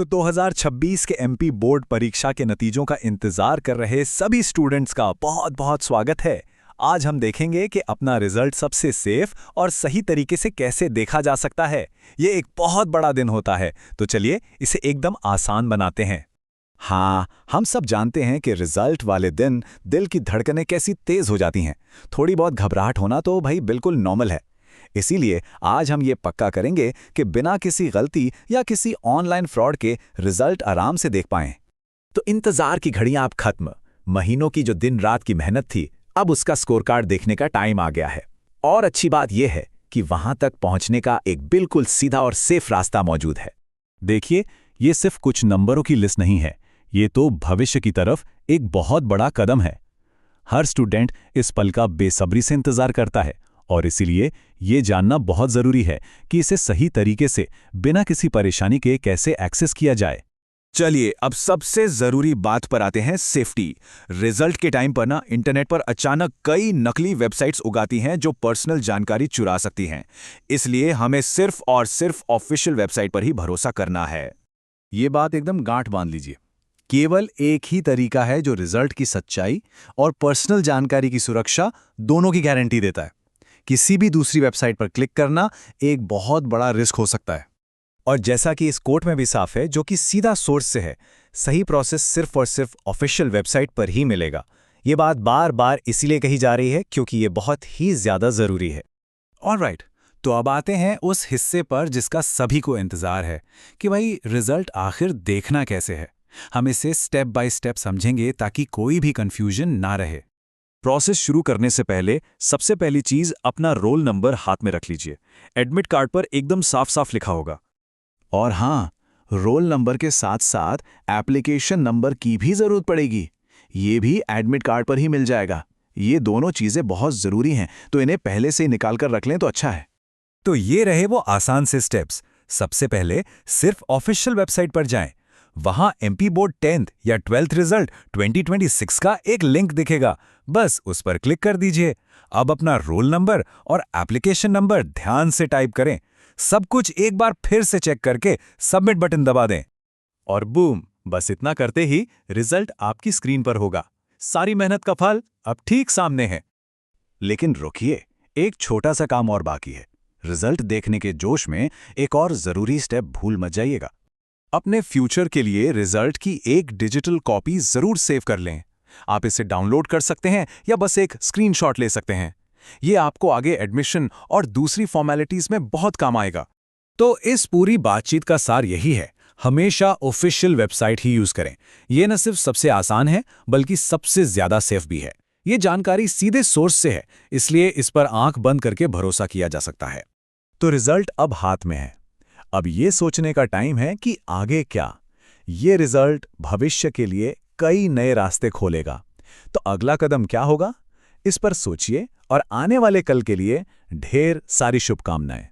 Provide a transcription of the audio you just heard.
तो 2026 के MP board परीक्षा के नतीजों का इंतजार कर रहे सभी स्टूडेंट्स का बहुत बहुत स्वागत है। आज हम देखेंगे कि अपना रिजल्ट सबसे सेफ और सही तरीके से कैसे देखा जा सकता है। ये एक बहुत बड़ा दिन होता है, तो चलिए इसे एकदम आसान बनाते हैं। हाँ, हम सब जानते हैं कि रिजल्ट वाले दिन दिल की धड़कनें कैसी तेज हो जाती हैं। थोड़ी बहुत घबराहट होना तो भाई बिल्कुल नॉर्मल है। इसीलिए आज हम ये पक्का करेंगे कि बिना किसी गलती या किसी ऑनलाइन फ्रॉड के रिजल्ट आराम से देख पाएं। तो इंतजार की घड़ियां अब खत्म। महीनों की जो दिन रात की मेहनत थी, अब उसका स्कोर कार्ड देखने का टाइम आ गया है। और अच्छी बात यह है कि वहां तक पहुंचने का एक बिल्कुल सीधा और सेफ रास्ता मौजूद है। देखिए, ये सिर्फ कुछ नंबरों की लिस्ट नहीं है, ये तो भविष्य की तरफ एक बहुत बड़ा कदम है। हर स्टूडेंट इस पल का बेसब्री से इंतजार करता है और इसीलिए ये जानना बहुत जरूरी है कि इसे सही तरीके से बिना किसी परेशानी के कैसे एक्सेस किया जाए। चलिए अब सबसे जरूरी बात पर आते हैं, सेफ्टी। रिजल्ट के टाइम पर इंटरनेट पर अचानक कई नकली वेबसाइट्स उगाती हैं जो पर्सनल जानकारी चुरा सकती हैं। इसलिए हमें सिर्फ और सिर्फ ऑफिशियल वेबसाइट पर ही भरोसा करना है। ये बात एकदम गांठ बांध लीजिए। केवल एक ही तरीका है जो रिजल्ट की सच्चाई और पर्सनल जानकारी की सुरक्षा दोनों की गारंटी देता है। किसी भी दूसरी वेबसाइट पर क्लिक करना एक बहुत बड़ा रिस्क हो सकता है। और जैसा कि इस कोट में भी साफ है, जो कि सीधा सोर्स से है, सही प्रोसेस सिर्फ और सिर्फ ऑफिशियल वेबसाइट पर ही मिलेगा। ये बात बार बार इसीलिए कही जा रही है क्योंकि ये बहुत ही ज्यादा जरूरी है। ऑलराइट, तो अब आते हैं उस हिस्से पर जिसका सभी को इंतजार है कि भाई रिजल्ट आखिर देखना कैसे है। हम इसे स्टेप बाय स्टेप समझेंगे ताकि कोई भी कंफ्यूजन ना रहे। प्रोसेस शुरू करने से पहले सबसे पहली चीज, अपना रोल नंबर हाथ में रख लीजिए। एडमिट कार्ड पर एकदम साफ साफ लिखा होगा। और हाँ, रोल नंबर के साथ साथ एप्लीकेशन नंबर की भी जरूरत पड़ेगी। ये भी एडमिट कार्ड पर ही मिल जाएगा। ये दोनों चीजें बहुत जरूरी हैं, तो इन्हें पहले से ही निकाल कर रख लें तो अच्छा है। तो ये रहे वो आसान से स्टेप्स। सबसे पहले सिर्फ ऑफिशियल वेबसाइट पर जाएं। वहां एमपी बोर्ड 10th या 12th रिजल्ट 2026 का एक लिंक दिखेगा, बस उस पर क्लिक कर दीजिए। अब अपना रोल नंबर और एप्लीकेशन नंबर ध्यान से टाइप करें। सब कुछ एक बार फिर से चेक करके सबमिट बटन दबा दें। और बूम, बस इतना करते ही रिजल्ट आपकी स्क्रीन पर होगा। सारी मेहनत का फल अब ठीक सामने है। लेकिन रुकिए, एक छोटा सा काम और बाकी है। रिजल्ट देखने के जोश में एक और जरूरी स्टेप भूल मत जाइएगा। अपने फ्यूचर के लिए रिजल्ट की एक डिजिटल कॉपी जरूर सेव कर लें। आप इसे डाउनलोड कर सकते हैं या बस एक स्क्रीनशॉट ले सकते हैं। ये आपको आगे एडमिशन और दूसरी फॉर्मेलिटीज में बहुत काम आएगा। तो इस पूरी बातचीत का सार यही है, हमेशा ऑफिशियल वेबसाइट ही यूज करें। ये न सिर्फ सबसे आसान है बल्कि सबसे ज्यादा सेफ भी है। ये जानकारी सीधे सोर्स से है, इसलिए इस पर आंख बंद करके भरोसा किया जा सकता है। तो रिजल्ट अब हाथ में है। अब ये सोचने का टाइम है कि आगे क्या। ये रिजल्ट भविष्य के लिए कई नए रास्ते खोलेगा। तो अगला कदम क्या होगा, इस पर सोचिए और आने वाले कल के लिए ढेर सारी शुभकामनाएं।